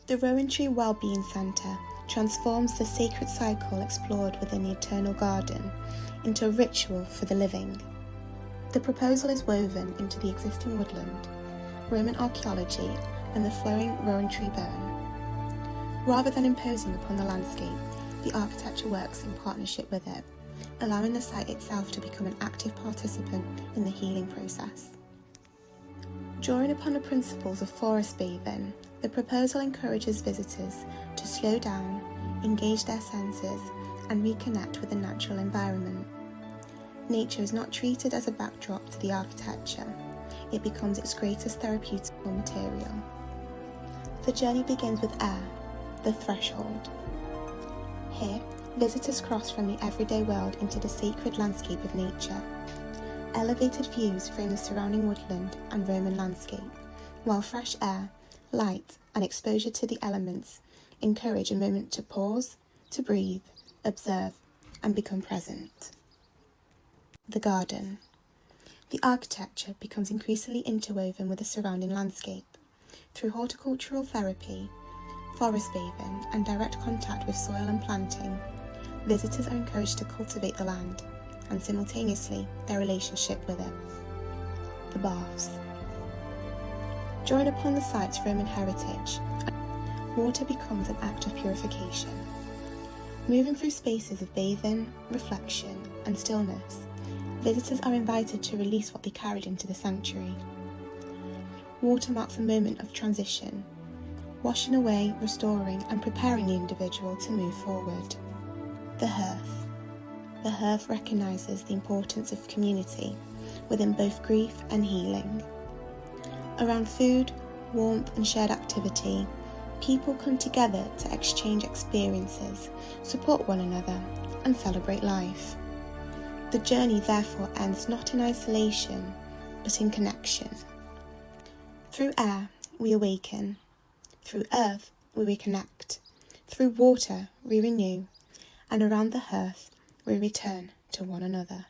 The Rowantree Wellbeing Centre transforms the sacred cycle explored within the eternal garden into a ritual for the living. The proposal is woven into the existing woodland, Roman archaeology and the flowing Rowantree burn. Rather than imposing upon the landscape, the architecture works in partnership with it, allowing the site itself to become an active participant in the healing process. Drawing upon the principles of forest bathing, the proposal encourages visitors to slow down, engage their senses, and reconnect with the natural environment. Nature is not treated as a backdrop to the architecture, it becomes its greatest therapeutical material. The journey begins with air, the threshold. Here, visitors cross from the everyday world into the sacred landscape of nature. Elevated views frame the surrounding woodland and Roman landscape, while fresh air, light, and exposure to the elements encourage a moment to pause, to breathe, observe, and become present. The garden. The architecture becomes increasingly interwoven with the surrounding landscape. Through horticultural therapy, forest bathing, and direct contact with soil and planting, visitors are encouraged to cultivate the land and simultaneously their relationship with it. The baths. Drawing upon the site's Roman heritage, water becomes an act of purification. Moving through spaces of bathing, reflection, and stillness, visitors are invited to release what they carried into the sanctuary. Water marks a moment of transition, washing away, restoring, and preparing the individual to move forward. The hearth. The hearth recognises the importance of community within both grief and healing. Around food, warmth, and shared activity, people come together to exchange experiences, support one another, and celebrate life. The journey therefore ends not in isolation, but in connection. Through air, we awaken. Through earth, we reconnect. Through water, we renew. And around the hearth, we return to one another.